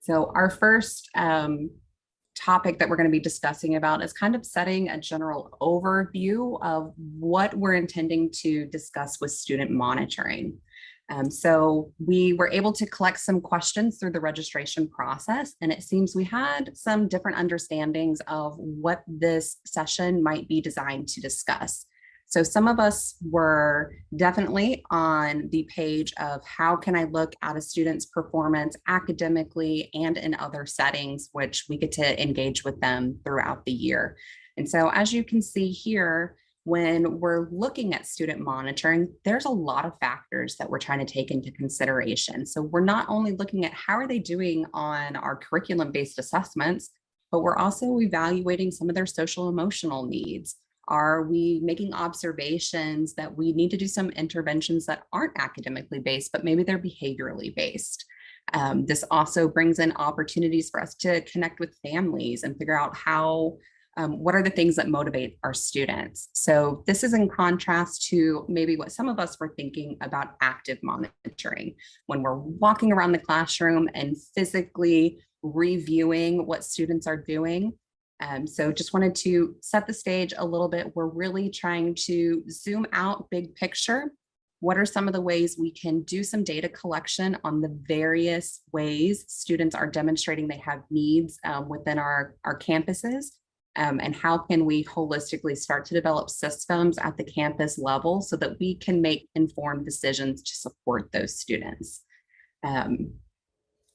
So our first topic that we're going to be discussing about is kind of setting a general overview of what we're intending to discuss with student monitoring. So we were able to collect some questions through the registration process, and it seems we had some different understandings of what this session might be designed to discuss. So some of us were definitely on the page of how can I look at a student's performance academically and in other settings, which we get to engage with them throughout the year. And so as you can see here, when we're looking at student monitoring, there's a lot of factors that we're trying to take into consideration. So we're not only looking at how are they doing on our curriculum-based assessments, but we're also evaluating some of their social emotional needs. Are we making observations that we need to do some interventions that aren't academically based, but maybe they're behaviorally based? This also brings in opportunities for us to connect with families and figure out how what are the things that motivate our students? So this is in contrast to maybe what some of us were thinking about active monitoring, when we're walking around the classroom and physically reviewing what students are doing. So just wanted to set the stage a little bit. We're really trying to zoom out big picture. What are some of the ways we can do some data collection on the various ways students are demonstrating they have needs within our campuses? And how can we holistically start to develop systems at the campus level so that we can make informed decisions to support those students?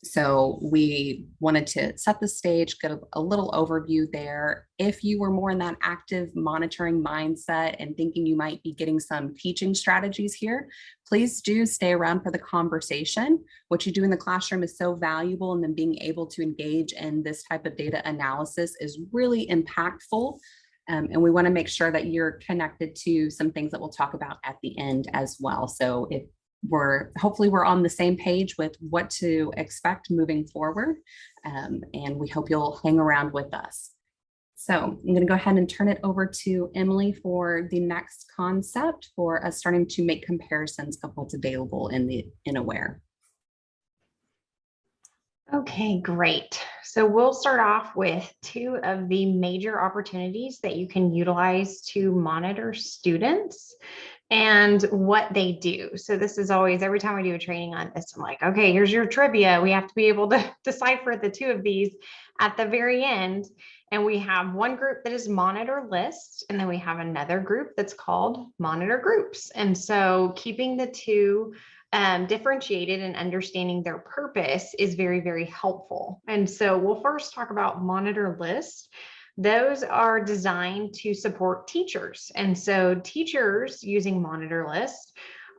So we wanted to set the stage, get a little overview there. If you were more in that active monitoring mindset and thinking you might be getting some teaching strategies here, please do stay around for the conversation. What you do in the classroom is so valuable, and then being able to engage in this type of data analysis is really impactful. And we want to make sure that you're connected to some things that we'll talk about at the end as well. So if hopefully we're on the same page with what to expect moving forward, and we hope you'll hang around with us. So I'm going to go ahead and turn it over to Emily for the next concept for us starting to make comparisons of what's available in Aware. Okay, great. So we'll start off with two of the major opportunities that you can utilize to monitor students and what they do. So this is always, every time I do a training on this, I'm like, okay, here's your trivia. We have to be able to decipher the two of these at the very end. And we have one group that is monitor list, and then we have another group that's called monitor groups. And so keeping the two differentiated and understanding their purpose is very, very helpful. And so we'll first talk about monitor lists. Those are designed to support teachers. And so teachers using monitor lists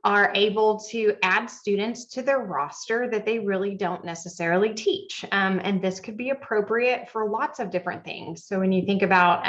are able to add students to their roster that they really don't necessarily teach. And this could be appropriate for lots of different things. So when you think about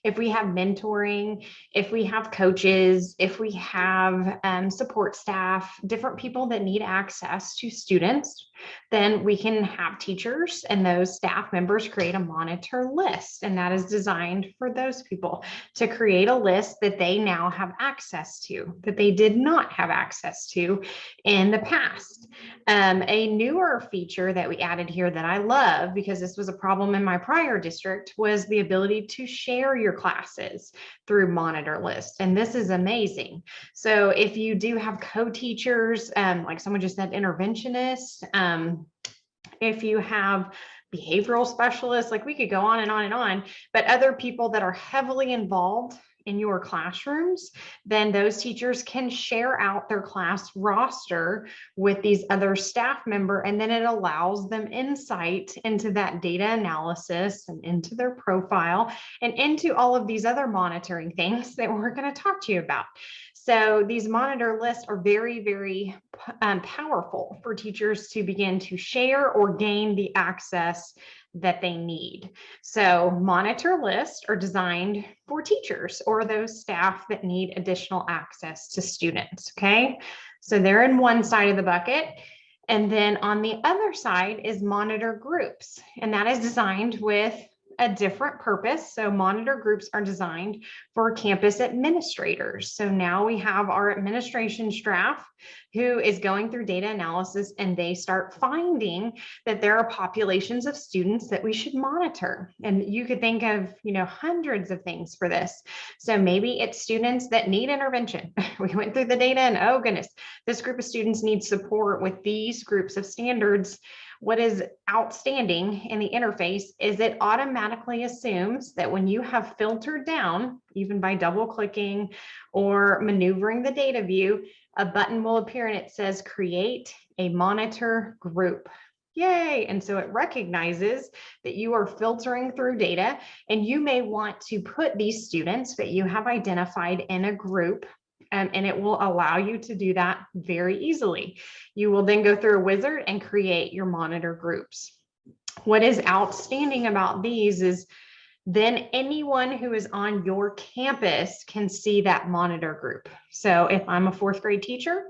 if we have mentoring, if we have coaches, if we have support staff, different people that need access to students, then we can have teachers and those staff members create a monitor list. And that is designed for those people to create a list that they now have access to, that they did not have access to in the past. A newer feature that we added here that I love, because this was a problem in my prior district, was the ability to share your classes through monitor lists. And this is amazing. So if you do have co-teachers, like someone just said, interventionists, if you have behavioral specialists, like we could go on and on and on, but other people that are heavily involved in your classrooms, then those teachers can share out their class roster with these other staff member, and then it allows them insight into that data analysis and into their profile and into all of these other monitoring things that we're going to talk to you about. So these monitor lists are very, very powerful for teachers to begin to share or gain the access that they need. So monitor lists are designed for teachers or those staff that need additional access to students, okay? So they're in one side of the bucket. And then on the other side is monitor groups. And that is designed with a different purpose. So monitor groups are designed for campus administrators. So now we have our administration staff who is going through data analysis, and they start finding that there are populations of students that we should monitor. And you could think of, hundreds of things for this. So maybe it's students that need intervention. We went through the data and, oh goodness, this group of students needs support with these groups of standards. What is outstanding in the interface is it automatically assumes that when you have filtered down, even by double clicking or maneuvering the data view, a button will appear and it says create a monitor group. Yay. And so it recognizes that you are filtering through data, and you may want to put these students that you have identified in a group. And it will allow you to do that very easily. You will then go through a wizard and create your monitor groups. What is outstanding about these is then anyone who is on your campus can see that monitor group. So if I'm a fourth grade teacher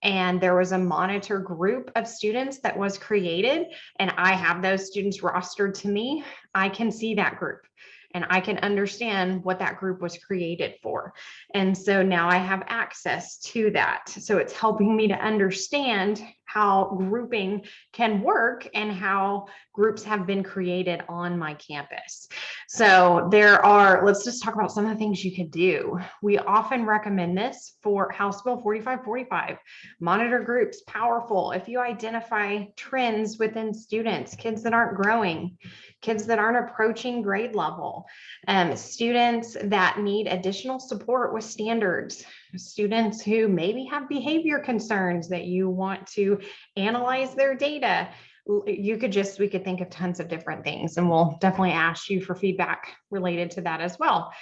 and there was a monitor group of students that was created and I have those students rostered to me, I can see that group. And I can understand what that group was created for. And so now I have access to that. So it's helping me to understand how grouping can work and how groups have been created on my campus. So let's just talk about some of the things you could do. We often recommend this for House Bill 4545. Monitor groups, powerful. If you identify trends within students, kids that aren't growing, kids that aren't approaching grade level, students that need additional support with standards, students who maybe have behavior concerns that you want to analyze their data. We could think of tons of different things, and we'll definitely ask you for feedback related to that as well.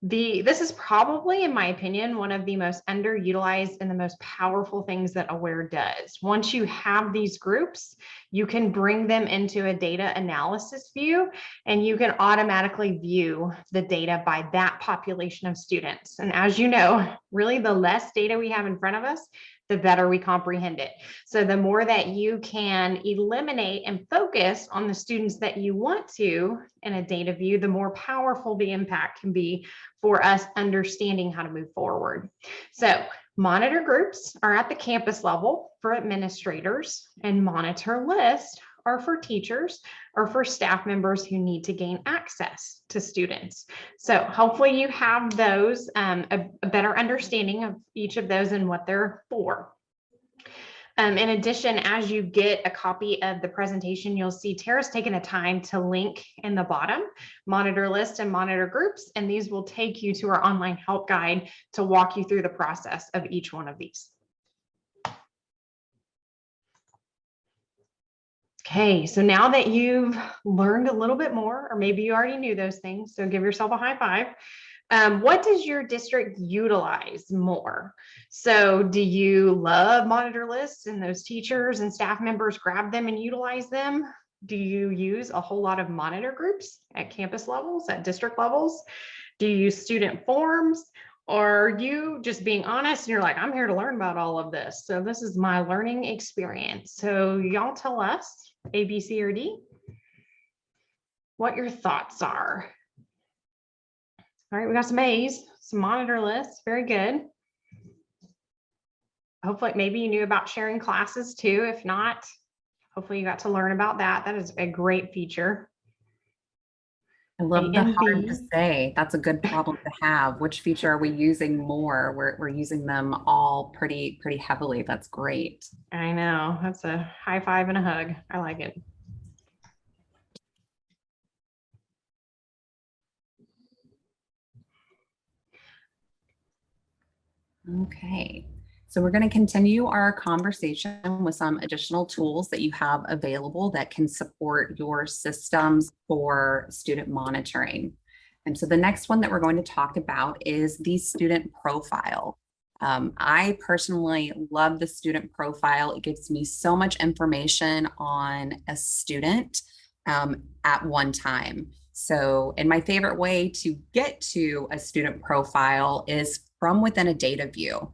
This is probably, in my opinion, one of the most underutilized and the most powerful things that Aware does. Once you have these groups, you can bring them into a data analysis view, and you can automatically view the data by that population of students. And as you know, really the less data we have in front of us, the better we comprehend it. So the more that you can eliminate and focus on the students that you want to in a data view, the more powerful the impact can be for us understanding how to move forward. So monitor groups are at the campus level for administrators, and monitor lists are for teachers or for staff members who need to gain access to students. So hopefully you have those, a better understanding of each of those and what they're for. In addition, as you get a copy of the presentation, you'll see Tara's taken a time to link in the bottom, monitor list and monitor groups, and these will take you to our online help guide to walk you through the process of each one of these. Okay, so now that you've learned a little bit more, or maybe you already knew those things, so give yourself a high five. What does your district utilize more? So do you love monitor lists and those teachers and staff members grab them and utilize them? Do you use a whole lot of monitor groups at campus levels, at district levels? Do you use student forums? Or are you just being honest and you're like, I'm here to learn about all of this. So this is my learning experience. So y'all tell us, A, B, C, or D, what your thoughts are. All right, we got some A's, some monitor lists, very good. Hopefully, maybe you knew about sharing classes too. If not, hopefully you got to learn about that. That is a great feature. I love the hard to say. That's a good problem to have. Which feature are we using more? We're using them all pretty heavily. That's great. I know. That's a high five and a hug. I like it. Okay, so we're going to continue our conversation with some additional tools that you have available that can support your systems for student monitoring. And so the next one that we're going to talk about is the student profile. I personally love the student profile. It gives me so much information on a student at one time. So, and my favorite way to get to a student profile is from within a data view.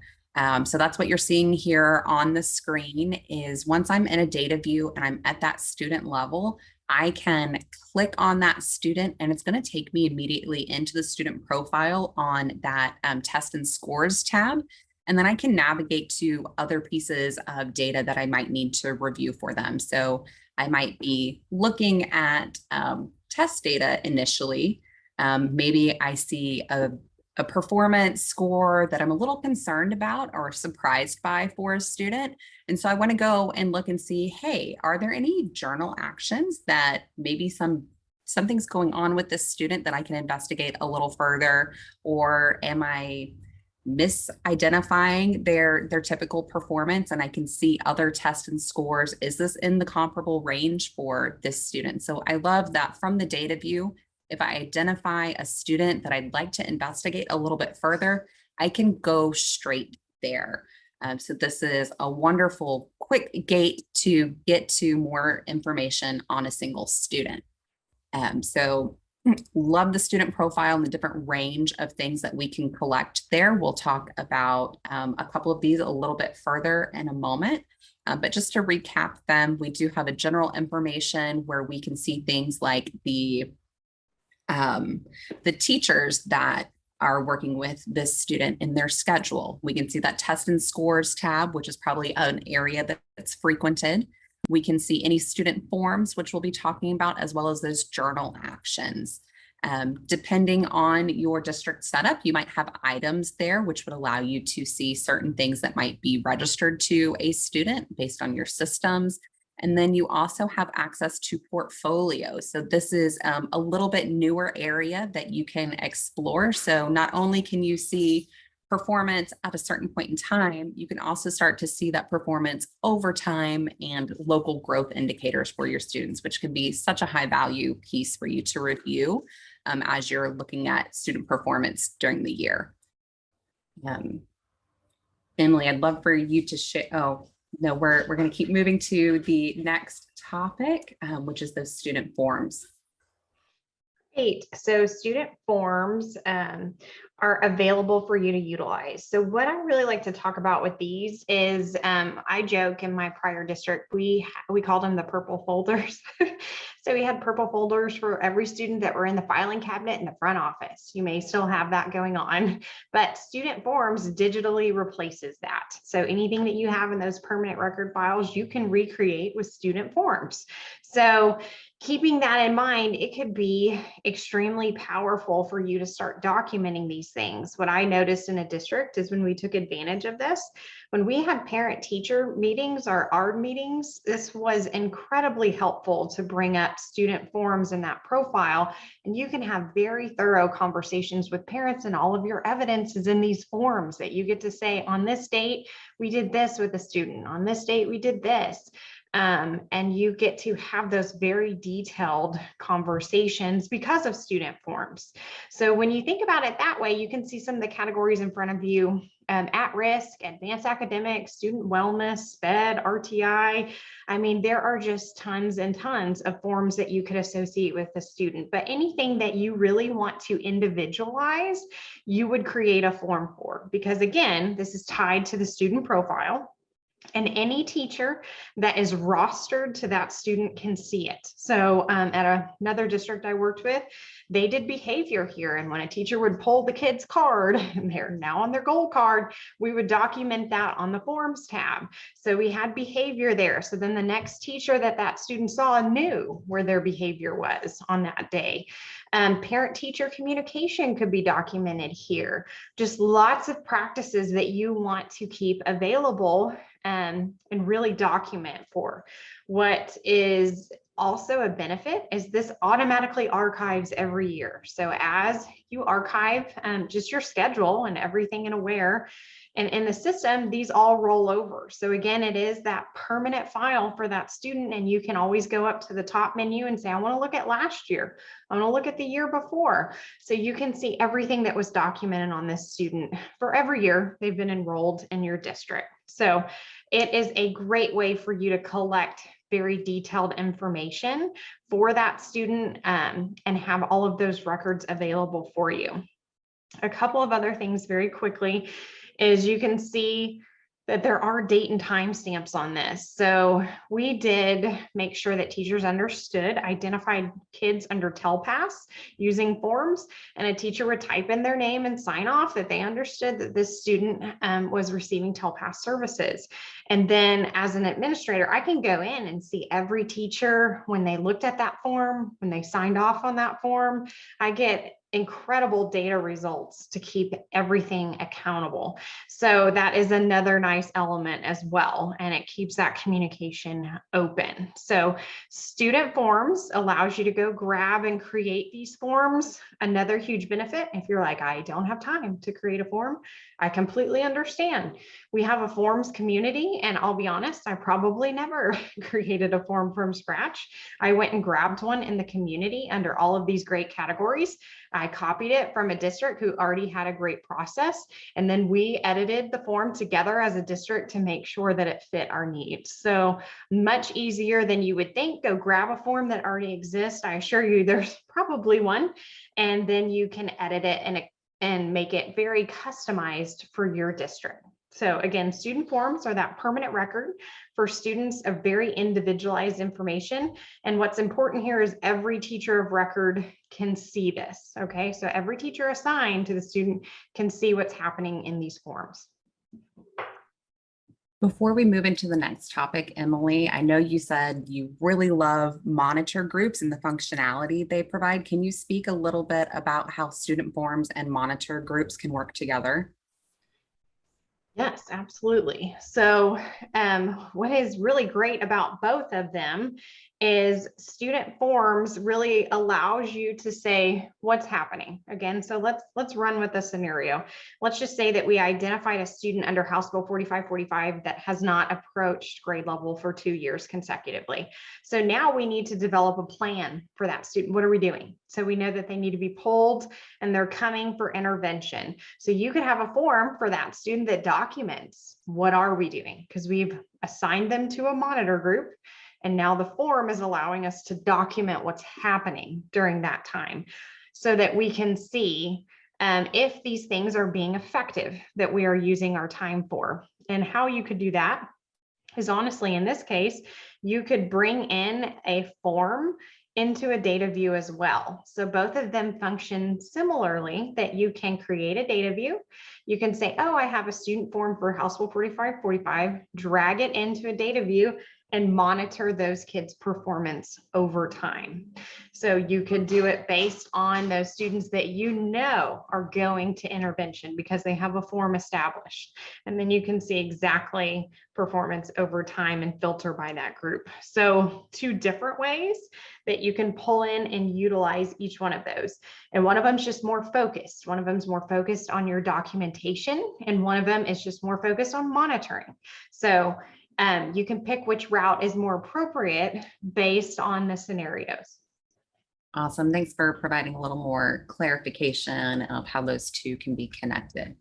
So that's what you're seeing here on the screen is once I'm in a data view and I'm at that student level, I can click on that student and it's going to take me immediately into the student profile on that test and scores tab. And then I can navigate to other pieces of data that I might need to review for them. So I might be looking at test data initially. Maybe I see a performance score that I'm a little concerned about or surprised by for a student. And so I want to go and look and see, hey, are there any journal actions that maybe something's going on with this student that I can investigate a little further? Or am I misidentifying their typical performance and I can see other tests and scores? Is this in the comparable range for this student? So I love that from the data view, if I identify a student that I'd like to investigate a little bit further, I can go straight there. So this is a wonderful quick gate to get to more information on a single student. So love the student profile and the different range of things that we can collect there. We'll talk about a couple of these a little bit further in a moment. But just to recap them, we do have a general information where we can see things like the teachers that are working with this student in their schedule. We can see that test and scores tab, which is probably an area that's frequented. We can see any student forms, which we'll be talking about, as well as those journal actions. Depending on your district setup, you might have items there, which would allow you to see certain things that might be registered to a student based on your systems. And then you also have access to portfolios. So this is a little bit newer area that you can explore. So not only can you see performance at a certain point in time, you can also start to see that performance over time and local growth indicators for your students, which can be such a high value piece for you to review as you're looking at student performance during the year. Emily, I'd love for you to share. Oh, no, we're going to keep moving to the next topic, which is those student forms. Great. So student forms are available for you to utilize. So what I really like to talk about with these is I joke in my prior district, we called them the purple folders. So we had purple folders for every student that were in the filing cabinet in the front office. You may still have that going on, but student forms digitally replaces that. So anything that you have in those permanent record files, you can recreate with student forms. So keeping that in mind, it could be extremely powerful for you to start documenting these things. What I noticed in a district is when we took advantage of this, when we had parent-teacher meetings or ARD meetings, this was incredibly helpful to bring up student forms in that profile. And you can have very thorough conversations with parents, and all of your evidence is in these forms that you get to say, on this date, we did this with a student. On this date, we did this. And you get to have those very detailed conversations because of student forms. So when you think about it that way, you can see some of the categories in front of you: at risk, advanced academics, student wellness, SPED, RTI. I mean, there are just tons and tons of forms that you could associate with the student, but anything that you really want to individualize, you would create a form for, because again, this is tied to the student profile. And any teacher that is rostered to that student can see it. So at another district I worked with, they did behavior here. And when a teacher would pull the kid's card, and they're now on their goal card, we would document that on the forms tab. So we had behavior there. So then the next teacher that student saw knew where their behavior was on that day. Parent-teacher communication could be documented here. Just lots of practices that you want to keep available and really document for. What is also a benefit is this automatically archives every year. So as you archive just your schedule and everything in Aware and in the system, these all roll over. So again, it is that permanent file for that student, and you can always go up to the top menu and say, I want to look at last year. I want to look at the year before. So you can see everything that was documented on this student for every year they've been enrolled in your district. So it is a great way for you to collect very detailed information for that student and have all of those records available for you. A couple of other things very quickly is you can see that there are date and time stamps on this. So we did make sure that teachers understood, identified kids under TELPAS using forms, and a teacher would type in their name and sign off that they understood that this student was receiving TELPAS services. And then as an administrator, I can go in and see every teacher when they looked at that form, when they signed off on that form. I get incredible data results to keep everything accountable. So that is another nice element as well, and it keeps that communication open. So student forms allows you to go grab and create these forms. Another huge benefit, if you're like, I don't have time to create a form, I completely understand. We have a forms community, and I'll be honest, I probably never created a form from scratch. I went and grabbed one in the community under all of these great categories. I copied it from a district who already had a great process, and then we edited the form together as a district to make sure that it fit our needs. So much easier than you would think. Go grab a form that already exists. I assure you there's probably one, and then you can edit it and make it very customized for your district. So again, student forms are that permanent record for students of very individualized information. And what's important here is every teacher of record can see this, okay? So every teacher assigned to the student can see what's happening in these forms. Before we move into the next topic, Emily, I know you said you really love monitor groups and the functionality they provide. Can you speak a little bit about how student forums and monitor groups can work together? Yes, absolutely. So what is really great about both of them is student forms really allows you to say what's happening. Again, so let's run with a scenario. Let's just say that we identified a student under House Bill 4545 that has not approached grade level for 2 years consecutively. So now we need to develop a plan for that student. What are we doing? So we know that they need to be pulled and they're coming for intervention. So you could have a form for that student that documents what are we doing, because we've assigned them to a monitor group. And now the form is allowing us to document what's happening during that time so that we can see if these things are being effective that we are using our time for. And how you could do that is honestly, in this case, you could bring in a form into a data view as well. So both of them function similarly, that you can create a data view. You can say, oh, I have a student form for House Bill 4545, drag it into a data view and monitor those kids' performance over time. So you could do it based on those students that you know are going to intervention because they have a form established. And then you can see exactly performance over time and filter by that group. So 2 different ways that you can pull in and utilize each one of those. And one of them is just more focused. One of them is more focused on your documentation, and one of them is just more focused on monitoring. So you can pick which route is more appropriate based on the scenarios. Awesome. Thanks for providing a little more clarification of how those two can be connected.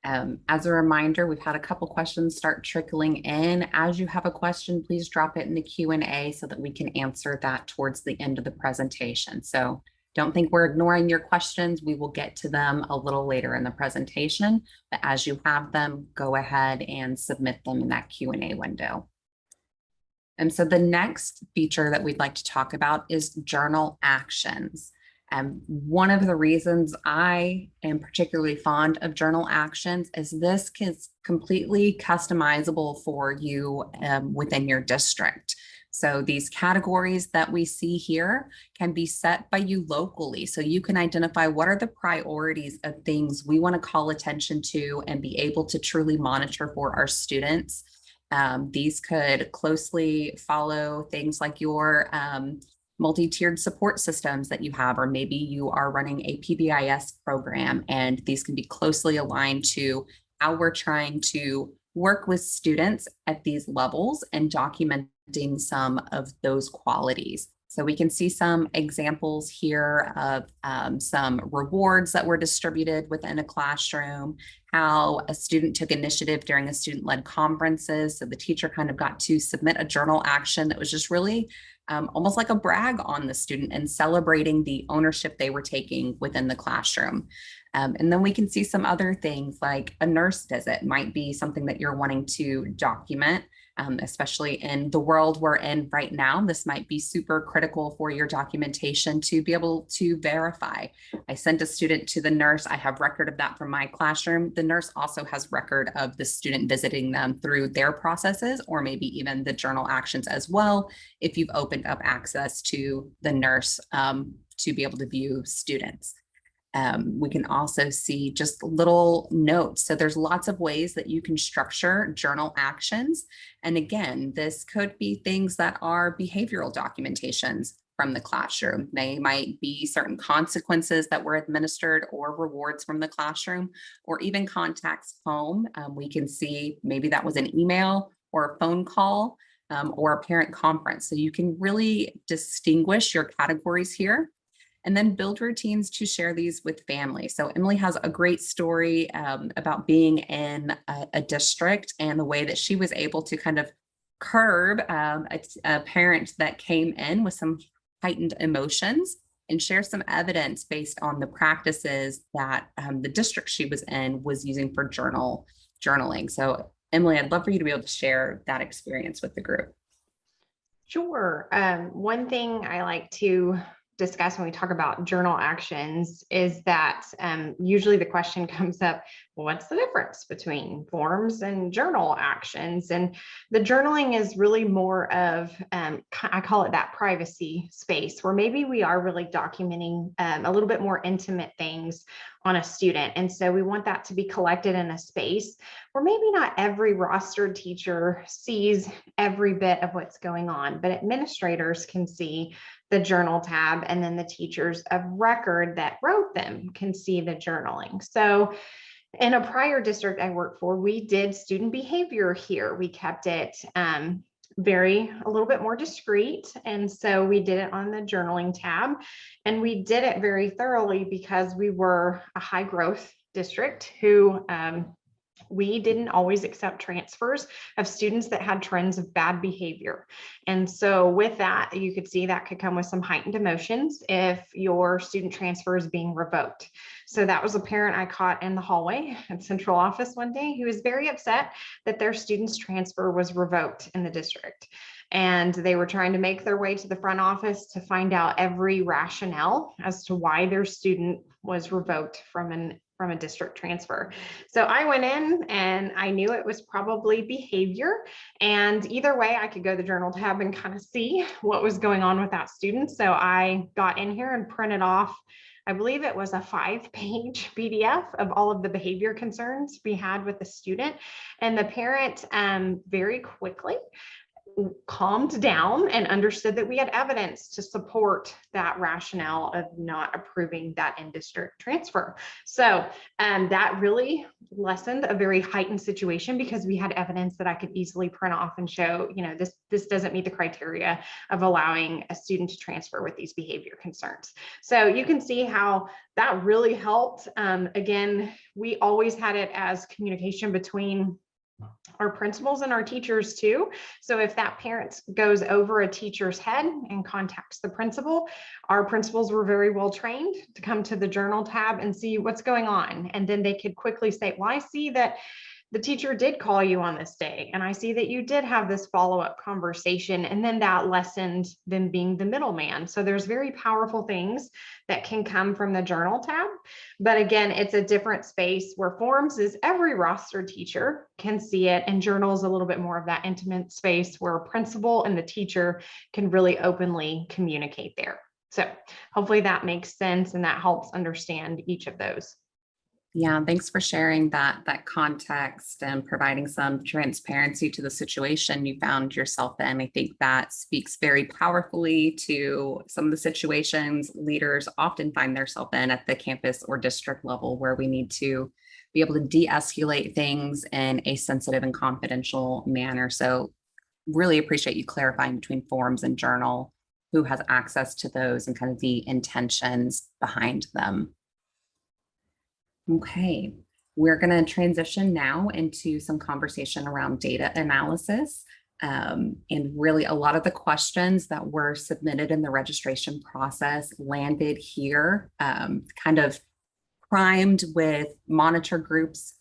As a reminder, we've had a couple questions start trickling in. As you have a question, please drop it in the Q&A so that we can answer that towards the end of the presentation. So don't think we're ignoring your questions. We will get to them a little later in the presentation, but as you have them, go ahead and submit them in that Q&A window. And so the next feature that we'd like to talk about is journal actions. One of the reasons I am particularly fond of journal actions is this is completely customizable for you within your district. So these categories that we see here can be set by you locally. So you can identify what are the priorities of things we want to call attention to and be able to truly monitor for our students. These could closely follow things like your multi-tiered support systems that you have, or maybe you are running a PBIS program, and these can be closely aligned to how we're trying to work with students at these levels and documenting some of those qualities. So we can see some examples here of some rewards that were distributed within a classroom, how a student took initiative during a student-led conferences. So the teacher kind of got to submit a journal action that was just really almost like a brag on the student and celebrating the ownership they were taking within the classroom. And then we can see some other things like a nurse visit might be something that you're wanting to document, especially in the world we're in right now. This might be super critical for your documentation to be able to verify. I sent a student to the nurse. I have record of that from my classroom. The nurse also has record of the student visiting them through their processes, or maybe even the journal actions as well, if you've opened up access to the nurse to be able to view students. We can also see just little notes. So there's lots of ways that you can structure journal actions. And again, this could be things that are behavioral documentations from the classroom. They might be certain consequences that were administered or rewards from the classroom, or even contacts home. We can see maybe that was an email or a phone call or a parent conference. So you can really distinguish your categories here and then build routines to share these with family. So Emily has a great story about being in a district and the way that she was able to kind of curb a parent that came in with some heightened emotions and share some evidence based on the practices that the district she was in was using for journaling. So Emily, I'd love for you to be able to share that experience with the group. Sure. One thing I like to discuss when we talk about journal actions is that usually the question comes up, well, what's the difference between forms and journal actions? And the journaling is really more of, I call it that privacy space, where maybe we are really documenting a little bit more intimate things on a student. And so we want that to be collected in a space where maybe not every rostered teacher sees every bit of what's going on, but administrators can see the journal tab, and then the teachers of record that wrote them can see the journaling. So in a prior district I worked for, we did student behavior here. We kept it a little bit more discreet. And so we did it on the journaling tab, and we did it very thoroughly because we were a high growth district who we didn't always accept transfers of students that had trends of bad behavior. And so with that, you could see that could come with some heightened emotions if your student transfer is being revoked. So that was a parent I caught in the hallway at central office one day who was very upset that their student's transfer was revoked in the district. And they were trying to make their way to the front office to find out every rationale as to why their student was revoked from a district transfer. So I went in and I knew it was probably behavior. And either way, I could go to the journal tab and kind of see what was going on with that student. So I got in here and printed off, I believe it was a 5-page PDF of all of the behavior concerns we had with the student. And the parent very quickly calmed down and understood that we had evidence to support that rationale of not approving that in-district transfer. So that really lessened a very heightened situation because we had evidence that I could easily print off and show, this doesn't meet the criteria of allowing a student to transfer with these behavior concerns. So you can see how that really helped. Again, we always had it as communication between our principals and our teachers too. So if that parent goes over a teacher's head and contacts the principal, our principals were very well trained to come to the journal tab and see what's going on. And then they could quickly say, well, I see that the teacher did call you on this day, and I see that you did have this follow-up conversation, and then that lessened them being the middleman. So there's very powerful things that can come from the journal tab. But again, it's a different space where forms is every roster teacher can see it, and journal is a little bit more of that intimate space where a principal and the teacher can really openly communicate there. So hopefully that makes sense and that helps understand each of those. Yeah, thanks for sharing that context and providing some transparency to the situation you found yourself in. I think that speaks very powerfully to some of the situations leaders often find themselves in at the campus or district level, where we need to be able to de-escalate things in a sensitive and confidential manner. So really appreciate you clarifying between forms and journal, who has access to those and kind of the intentions behind them. Okay, we're going to transition now into some conversation around data analysis. And really, a lot of the questions that were submitted in the registration process landed here, kind of primed with monitor groups,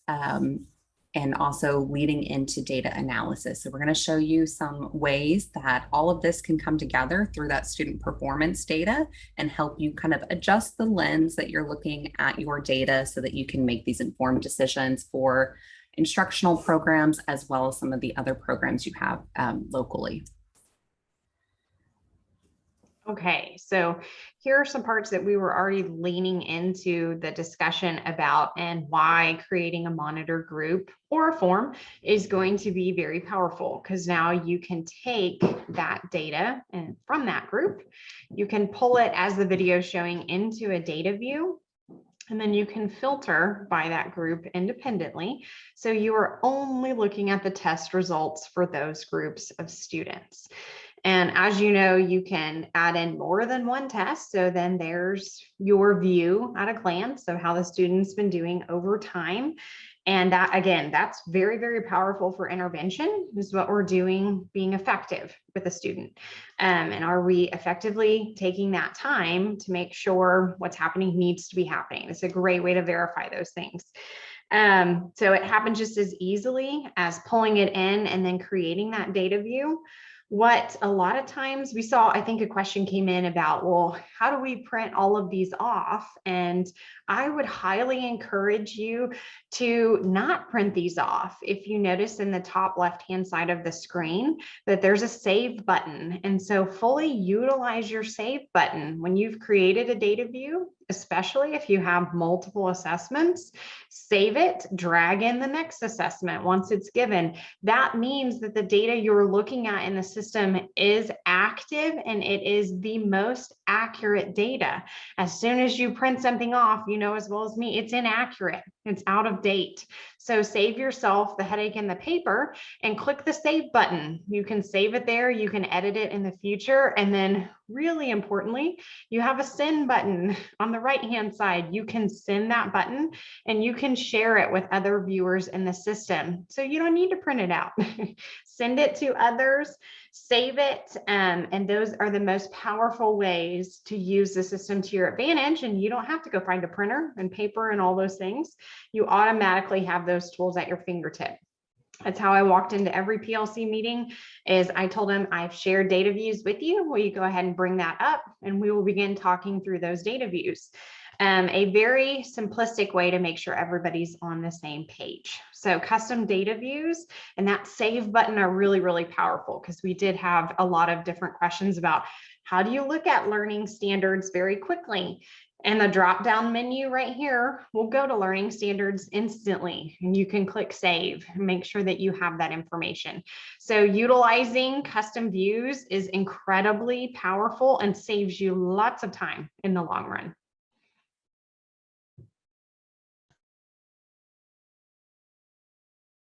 and also leading into data analysis. So we're going to show you some ways that all of this can come together through that student performance data and help you kind of adjust the lens that you're looking at your data so that you can make these informed decisions for instructional programs as well as some of the other programs you have locally. Okay, so here are some parts that we were already leaning into the discussion about and why creating a monitor group or a form is going to be very powerful, because now you can take that data and from that group, you can pull it as the video is showing into a data view. And then you can filter by that group independently. So you are only looking at the test results for those groups of students. And as you know, you can add in more than one test. So then there's your view at a glance of how the student's been doing over time. And that, again, that's very, very powerful for intervention, is what we're doing, being effective with a student. And are we effectively taking that time to make sure what's happening needs to be happening? It's a great way to verify those things. So it happens just as easily as pulling it in and then creating that data view. What a lot of times we saw, I think a question came in about, well, how do we print all of these off? And I would highly encourage you to not print these off. If you notice in the top left-hand side of the screen that there's a save button. And so fully utilize your save button when you've created a data view, especially if you have multiple assessments. Save it, drag in the next assessment once it's given. That means that the data you're looking at in the system is active and it is the most accurate data. As soon as you print something off, you know as well as me, it's inaccurate, it's out of date. So save yourself the headache and the paper and click the save button. You can save it there, you can edit it in the future, and then really importantly, you have a send button on the right-hand side. You can send that button and you can share it with other viewers in the system. So you don't need to print it out. Send it to others, save it, and those are the most powerful ways to use the system to your advantage. And you don't have to go find a printer and paper and all those things. You automatically have those tools at your fingertip. That's how I walked into every PLC meeting. Is I told them, I've shared data views with you. Will you go ahead and bring that up? And we will begin talking through those data views. A very simplistic way to make sure everybody's on the same page. So custom data views and that save button are really, really powerful, because we did have a lot of different questions about how do you look at learning standards very quickly? And the drop-down menu right here will go to learning standards instantly, and you can click save and make sure that you have that information. So utilizing custom views is incredibly powerful and saves you lots of time in the long run.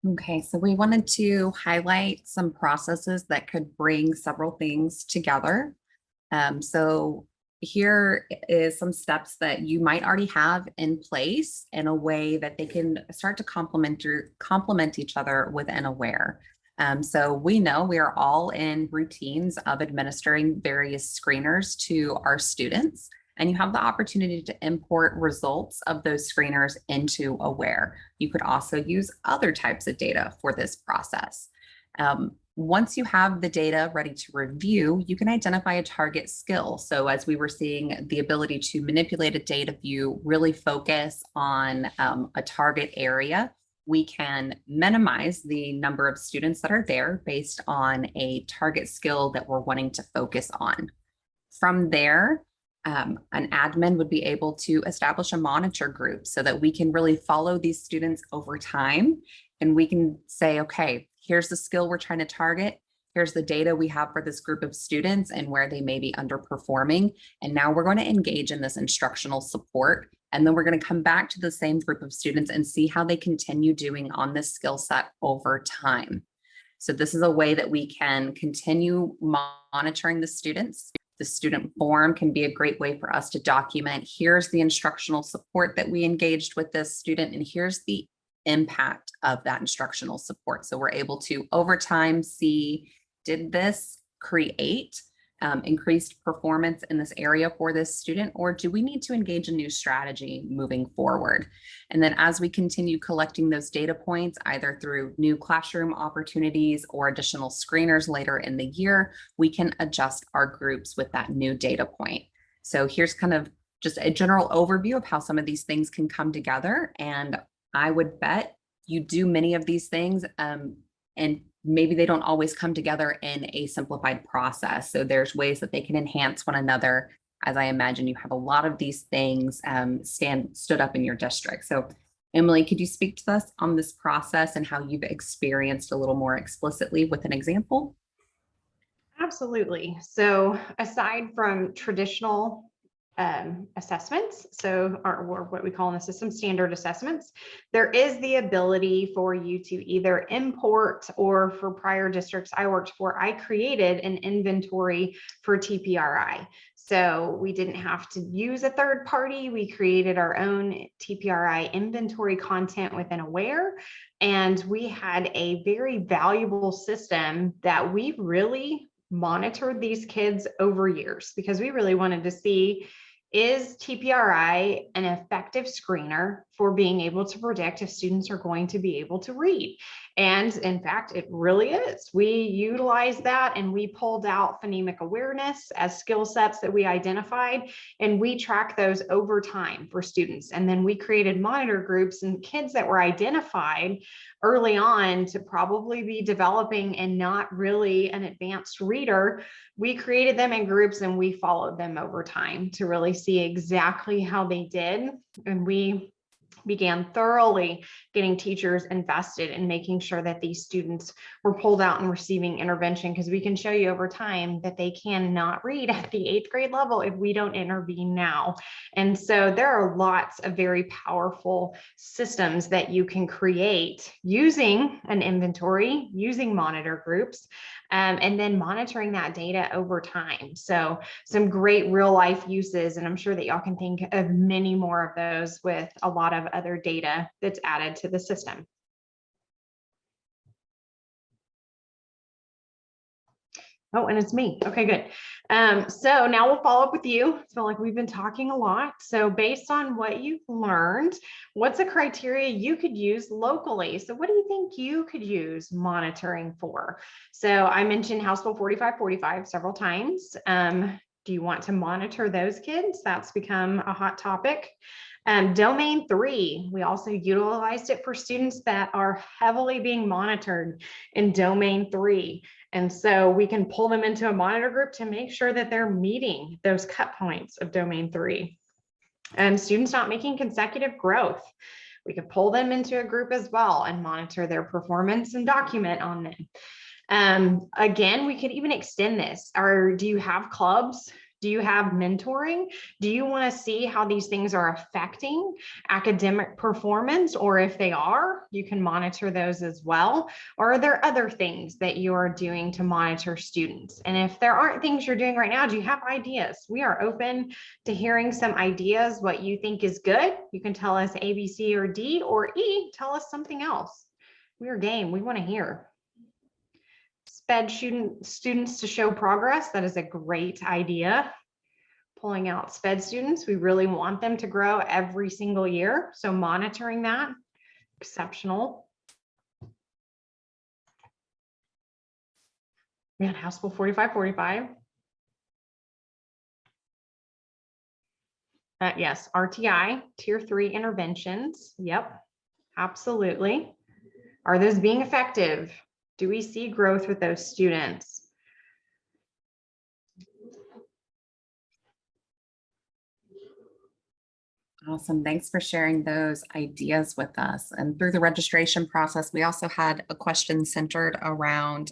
Okay, so we wanted to highlight some processes that could bring several things together. So here is some steps that you might already have in place in a way that they can start to complement each other within Aware. So we know we are all in routines of administering various screeners to our students, and you have the opportunity to import results of those screeners into Aware. You could also use other types of data for this process. Once you have the data ready to review, you can identify a target skill. So as we were seeing, the ability to manipulate a data view, really focus on a target area, we can minimize the number of students that are there based on a target skill that we're wanting to focus on. From there, an admin would be able to establish a monitor group so that we can really follow these students over time. And we can say, okay, here's the skill we're trying to target. Here's the data we have for this group of students and where they may be underperforming. And now we're going to engage in this instructional support. And then we're going to come back to the same group of students and see how they continue doing on this skill set over time. So this is a way that we can continue monitoring the students. The student form can be a great way for us to document, here's the instructional support that we engaged with this student, and here's the impact of that instructional support. So we're able to over time see did this create increased performance in this area for this student, or do we need to engage a new strategy moving forward? And then as we continue collecting those data points, either through new classroom opportunities or additional screeners later in the year, we can adjust our groups with that new data point. So here's kind of just a general overview of how some of these things can come together. And I would bet you do many of these things, and maybe they don't always come together in a simplified process. So there's ways that they can enhance one another. As I imagine, you have a lot of these things stood up in your district. So Emily, could you speak to us on this process and how you've experienced a little more explicitly with an example? Absolutely. So aside from traditional assessments, or what we call in the system standard assessments, there is the ability for you to either import, or for prior districts I worked for, I created an inventory for TPRI. So we didn't have to use a third party. We created our own TPRI inventory content within Aware. And we had a very valuable system that we really monitored these kids over years, because we really wanted to see, is TPRI an effective screener for being able to predict if students are going to be able to read? And in fact, it really is. We utilized that, and we pulled out phonemic awareness as skill sets that we identified, and we track those over time for students. And then we created monitor groups, and kids that were identified early on to probably be developing and not really an advanced reader, we created them in groups and we followed them over time to really see exactly how they did. And we began thoroughly getting teachers invested in making sure that these students were pulled out and receiving intervention, because we can show you over time that they cannot read at the 8th grade level if we don't intervene now. And so there are lots of very powerful systems that you can create using an inventory, using monitor groups, and then monitoring that data over time. So some great real life uses, and I'm sure that y'all can think of many more of those with a lot of other data that's added to the system. Oh, and it's me. Okay, good. So now we'll follow up with you. I feel like we've been talking a lot. So based on what you've learned, what's a criteria you could use locally? So what do you think you could use monitoring for? So I mentioned House Bill 4545 several times. Do you want to monitor those kids? That's become a hot topic. Domain 3, we also utilized it for students that are heavily being monitored in Domain 3. And so we can pull them into a monitor group to make sure that they're meeting those cut points of Domain 3. And students not making consecutive growth, we could pull them into a group as well and monitor their performance and document on them. Again, we could even extend this. Or do you have clubs? Do you have mentoring? Do you want to see how these things are affecting academic performance? Or if they are, you can monitor those as well. Or are there other things that you are doing to monitor students? And if there aren't things you're doing right now, do you have ideas? We are open to hearing some ideas, what you think is good. You can tell us A, B, C, or D, or E, tell us something else. We are game. We want to hear. SPED students to show progress. That is a great idea. Pulling out SPED students. We really want them to grow every single year. So monitoring that, exceptional. We had House Bill 4545. Yes, RTI, Tier 3 interventions. Yep, absolutely. Are those being effective? Do we see growth with those students? Awesome. Thanks for sharing those ideas with us. And through the registration process, we also had a question centered around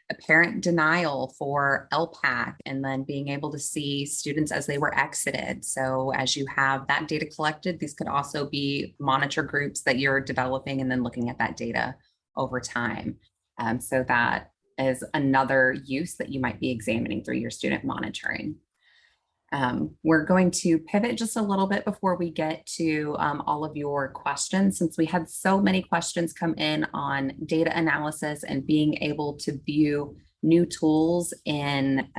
apparent denial for LPAC, and then being able to see students as they were exited. So as you have that data collected, these could also be monitor groups that you're developing and then looking at that data over time. So that is another use that you might be examining through your student monitoring. We're going to pivot just a little bit before we get to all of your questions, since we had so many questions come in on data analysis and being able to view new tools in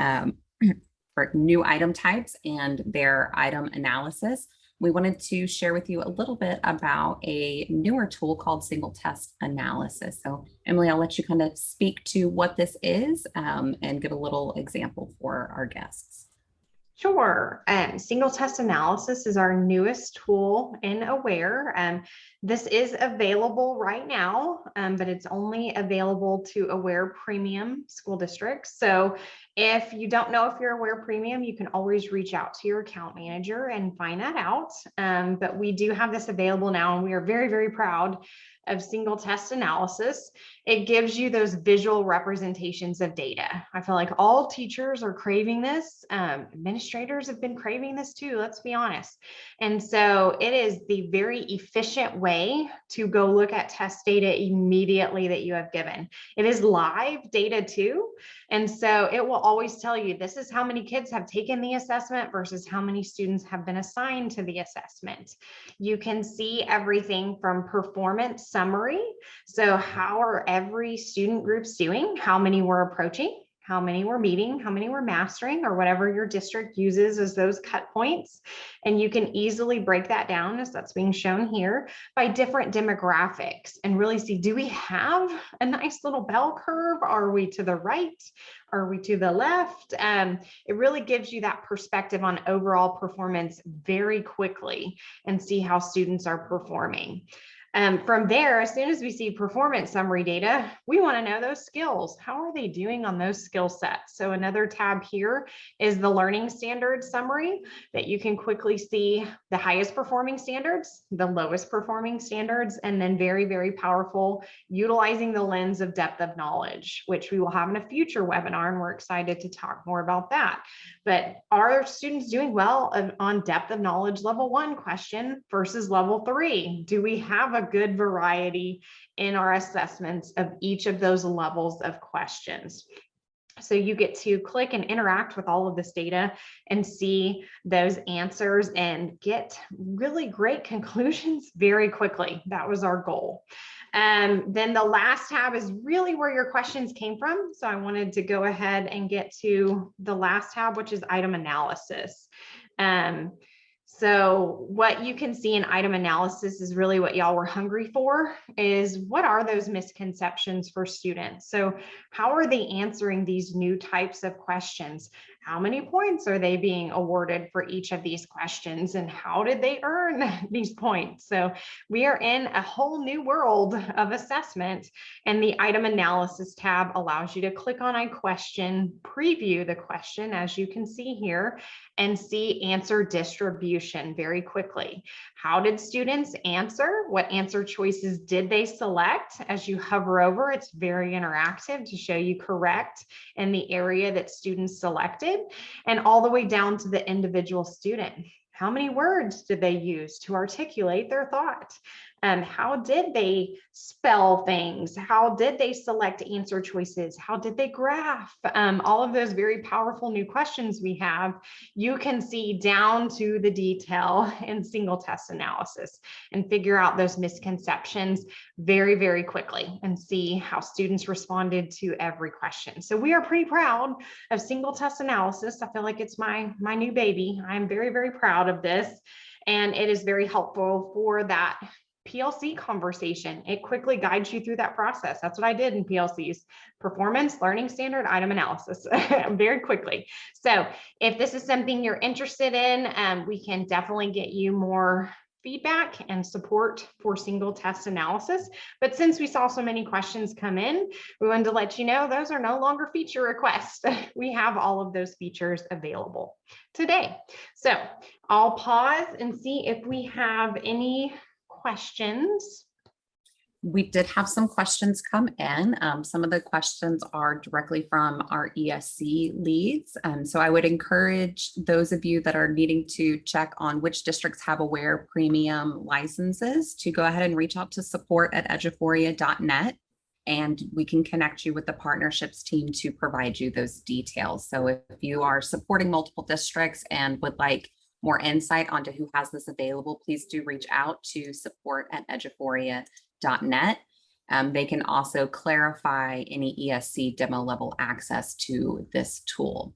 for new item types and their item analysis, we wanted to share with you a little bit about a newer tool called single test analysis. So Emily, I'll let you kind of speak to what this is and give a little example for our guests. Sure. Single test analysis is our newest tool in Aware. This is available right now, but it's only available to Aware Premium school districts. So if you don't know if you're Aware Premium, you can always reach out to your account manager and find that out. But we do have this available now, and we are very, very proud of single test analysis. It gives you those visual representations of data. I feel like all teachers are craving this. Administrators have been craving this too, let's be honest. And so it is the very efficient way to go look at test data immediately that you have given. It is live data too. And so it will always tell you this is how many kids have taken the assessment versus how many students have been assigned to the assessment. You can see everything from performance summary. So how are every student groups doing? How many were approaching? How many were meeting? How many were mastering, or whatever your district uses as those cut points? And you can easily break that down, as that's being shown here, by different demographics and really see, do we have a nice little bell curve? Are we to the right? Are we to the left? It really gives you that perspective on overall performance very quickly and see how students are performing. From there, as soon as we see performance summary data, we want to know those skills. How are they doing on those skill sets? So another tab here is the learning standards summary that you can quickly see the highest performing standards, the lowest performing standards, and then very, very powerful, utilizing the lens of depth of knowledge, which we will have in a future webinar, and we're excited to talk more about that. But are students doing well on depth of knowledge level 1 question versus level 3? Do we have a good variety in our assessments of each of those levels of questions? So you get to click and interact with all of this data and see those answers and get really great conclusions very quickly. That was our goal. Then the last tab is really where your questions came from. So I wanted to go ahead and get to the last tab, which is item analysis. So what you can see in item analysis is really what y'all were hungry for, is what are those misconceptions for students? So how are they answering these new types of questions? How many points are they being awarded for each of these questions? And how did they earn these points? So we are in a whole new world of assessment, and the item analysis tab allows you to click on a question, preview the question, as you can see here, and see answer distribution very quickly. How did students answer? What answer choices did they select? As you hover over, it's very interactive to show you correct in the area that students selected, and all the way down to the individual student. How many words did they use to articulate their thought? How did they spell things? How did they select answer choices? How did they graph? All of those very powerful new questions we have, you can see down to the detail in single test analysis and figure out those misconceptions very, very quickly and see how students responded to every question. So we are pretty proud of single test analysis. I feel like it's my new baby. I'm very, very proud of this. And it is very helpful for that PLC conversation. It quickly guides you through that process. That's what I did in PLCs: performance, learning standard, item analysis, very quickly. So if this is something you're interested in, we can definitely get you more feedback and support for single test analysis. But since we saw so many questions come in, we wanted to let you know those are no longer feature requests. We have all of those features available today. So I'll pause and see if we have any questions. We did have some questions come in. Some of the questions are directly from our ESC leads. So I would encourage those of you that are needing to check on which districts have Aware Premium licenses to go ahead and reach out to support@eduphoria.net, and we can connect you with the partnerships team to provide you those details. So if you are supporting multiple districts and would like more insight onto who has this available, please do reach out to support@eduphoria.net. They can also clarify any ESC demo level access to this tool.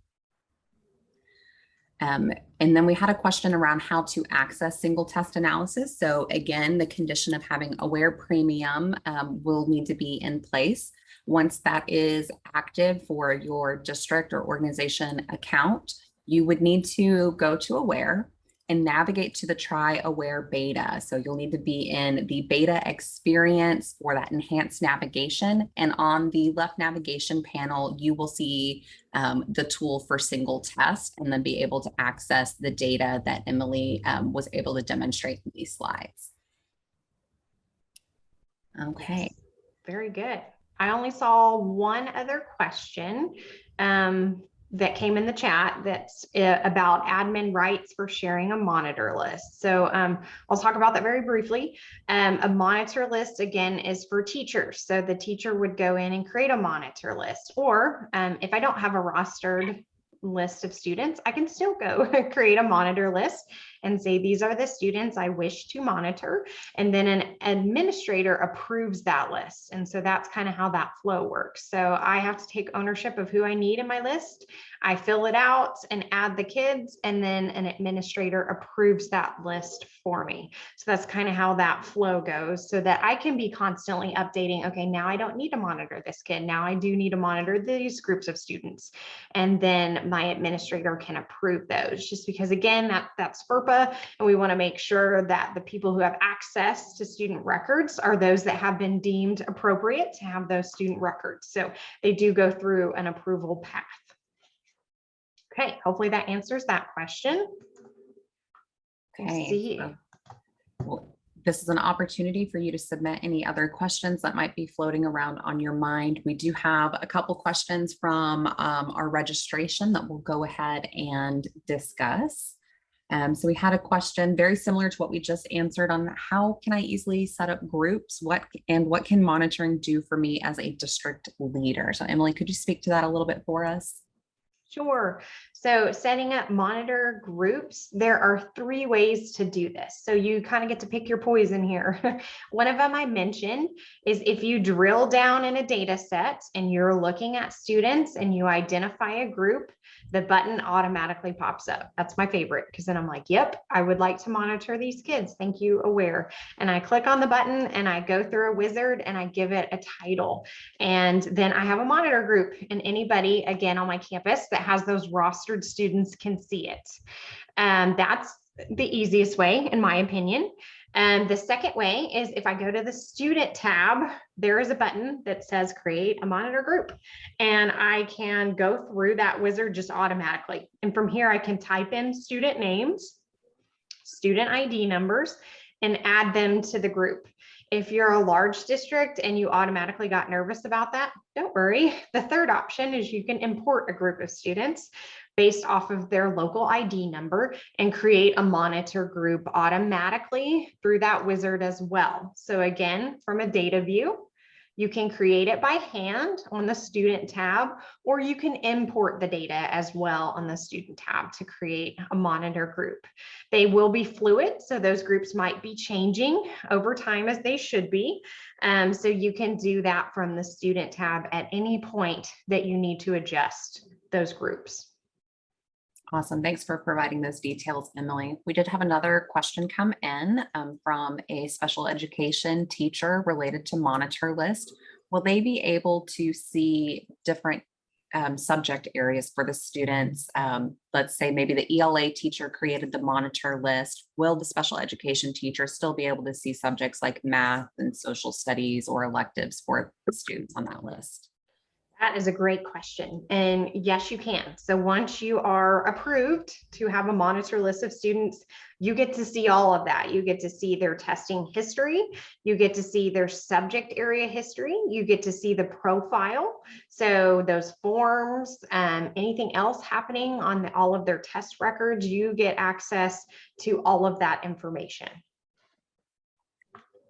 And then we had a question around how to access single test analysis. So again, the condition of having aware premium will need to be in place. Once that is active for your district or organization account, you would need to go to aware and navigate to the Try Aware beta. So you'll need to be in the beta experience for that enhanced navigation. And on the left navigation panel, you will see the tool for single test and then be able to access the data that Emily was able to demonstrate in these slides. Okay. Yes. Very good. I only saw one other question that came in the chat that's about admin rights for sharing a monitor list. So I'll talk about that very briefly. A monitor list, again, is for teachers. So the teacher would go in and create a monitor list. Or if I don't have a rostered list of students, I can still go create a monitor list and say, these are the students I wish to monitor. And then an administrator approves that list. And so that's kind of how that flow works. So I have to take ownership of who I need in my list. I fill it out and add the kids, and then an administrator approves that list for me. So that's kind of how that flow goes, so that I can be constantly updating. Okay, now I don't need to monitor this kid. Now I do need to monitor these groups of students. And then my administrator can approve those, just because, again, that's FERPA, and we want to make sure that the people who have access to student records are those that have been deemed appropriate to have those student records. So they do go through an approval path. Okay, hopefully that answers that question. Okay. Well, this is an opportunity for you to submit any other questions that might be floating around on your mind. We do have a couple questions from our registration that we'll go ahead and discuss. So we had a question very similar to what we just answered on how can I easily set up groups? What can monitoring do for me as a district leader? So Emily, could you speak to that a little bit for us? Sure. So setting up monitor groups, there are 3 ways to do this. So you kind of get to pick your poison here. One of them I mentioned is if you drill down in a data set and you're looking at students and you identify a group, the button automatically pops up. That's my favorite, because then I'm like, yep, I would like to monitor these kids. Thank you, aware. And I click on the button and I go through a wizard and I give it a title. And then I have a monitor group, and anybody, again, on my campus that has those rostered students can see it. That's the easiest way, in my opinion. And the second way is if I go to the student tab, there is a button that says create a monitor group, and I can go through that wizard just automatically. And from here, I can type in student names, student ID numbers, and add them to the group. If you're a large district and you automatically got nervous about that, don't worry. The third option is you can import a group of students based off of their local ID number and create a monitor group automatically through that wizard as well. So again, from a data view, you can create it by hand on the student tab, or you can import the data as well on the student tab to create a monitor group. They will be fluid, so those groups might be changing over time, as they should be. So you can do that from the student tab at any point that you need to adjust those groups. Awesome. Thanks for providing those details, Emily. We did have another question come in from a special education teacher related to monitor list. Will they be able to see different subject areas for the students? Let's say maybe the ELA teacher created the monitor list. Will the special education teacher still be able to see subjects like math and social studies or electives for the students on that list? That is a great question. And yes, you can. So once you are approved to have a monitor list of students, you get to see all of that. You get to see their testing history. You get to see their subject area history. You get to see the profile. So those forms, anything else happening on all of their test records, you get access to all of that information.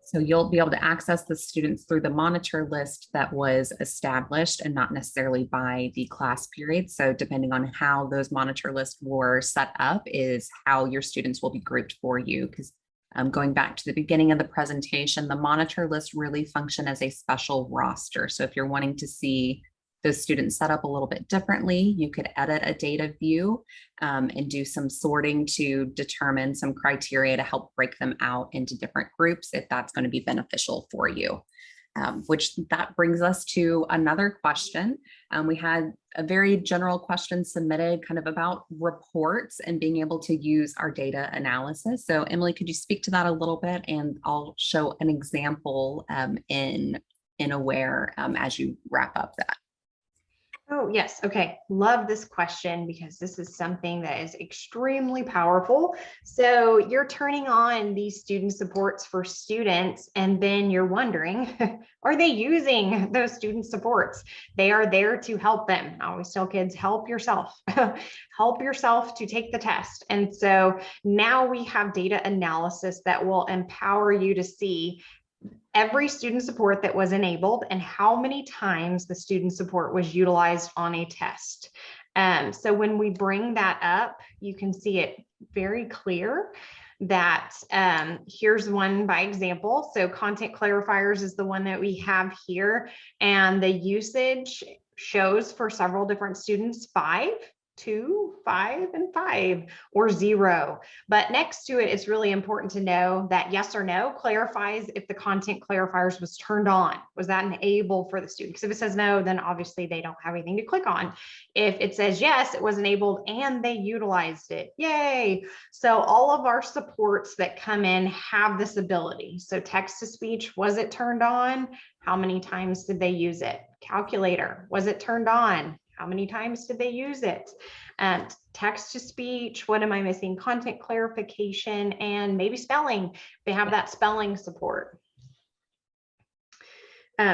So you'll be able to access the students through the monitor list that was established and not necessarily by the class period. So depending on how those monitor lists were set up is how your students will be grouped for you. Because Going back to the beginning of the presentation, the monitor lists really function as a special roster. So if you're wanting to see those students set up a little bit differently, you could edit a data view and do some sorting to determine some criteria to help break them out into different groups if that's going to be beneficial for you. Which that brings us to another question. We had a very general question submitted kind of about reports and being able to use our data analysis. So Emily, could you speak to that a little bit? And I'll show an example in Aware as you wrap up that. Oh, yes. Okay. Love this question because this is something that is extremely powerful. So you're turning on these student supports for students, and then you're wondering, are they using those student supports? They are there to help them. I always tell kids, help yourself, help yourself to take the test. And so now we have data analysis that will empower you to see every student support that was enabled and how many times the student support was utilized on a test. So when we bring that up, you can see it very clear that here's one by example. So content clarifiers is the one that we have here, and the usage shows for several different students 5, 2, 5, and 5, or 0. But next to it, it's really important to know that yes or no clarifies if the content clarifiers was turned on. Was that enabled for the student? Because if it says no, then obviously they don't have anything to click on. If it says yes, it was enabled and they utilized it. Yay. So all of our supports that come in have this ability. So text to speech, was it turned on? How many times did they use it? Calculator, was it turned on? How many times did they use it? Text to speech, what am I missing? Content clarification, and maybe spelling. They have that spelling support.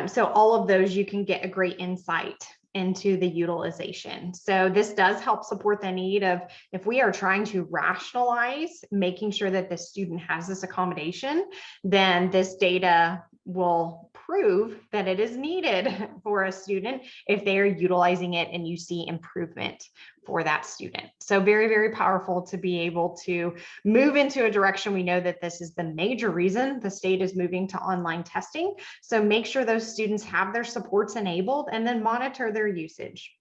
So all of those, you can get a great insight into the utilization. So this does help support the need of, if we are trying to rationalize making sure that the student has this accommodation, then this data will prove that it is needed for a student if they are utilizing it and you see improvement for that student. So very, very powerful to be able to move into a direction. We know that this is the major reason the state is moving to online testing. So make sure those students have their supports enabled and then monitor their usage.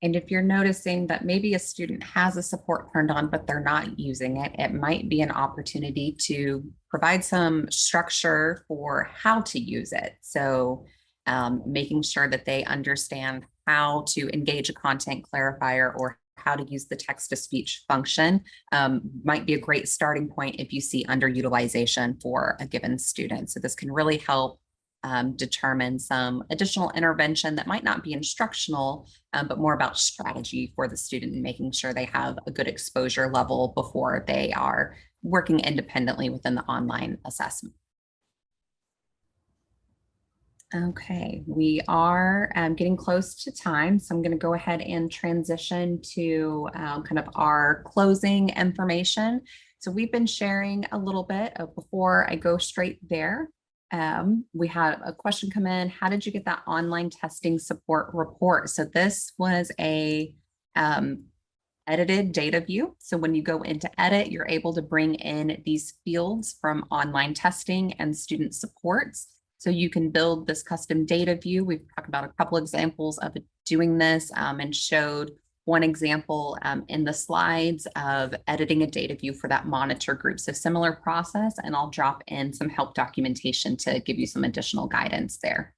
And if you're noticing that maybe a student has a support turned on, but they're not using it, it might be an opportunity to provide some structure for how to use it. So making sure that they understand how to engage a content clarifier or how to use the text-to-speech function might be a great starting point if you see underutilization for a given student. So this can really help determine some additional intervention that might not be instructional, but more about strategy for the student and making sure they have a good exposure level before they are working independently within the online assessment. Okay, we are getting close to time, so I'm going to go ahead and transition to kind of our closing information. So we've been sharing a little bit before I go straight there. We had a question come in. How did you get that online testing support report? So this was a edited data view. So when you go into edit, you're able to bring in these fields from online testing and student supports. So you can build this custom data view. We've talked about a couple examples of doing this and showed one example in the slides of editing a data view for that monitor group. So similar process, and I'll drop in some help documentation to give you some additional guidance there.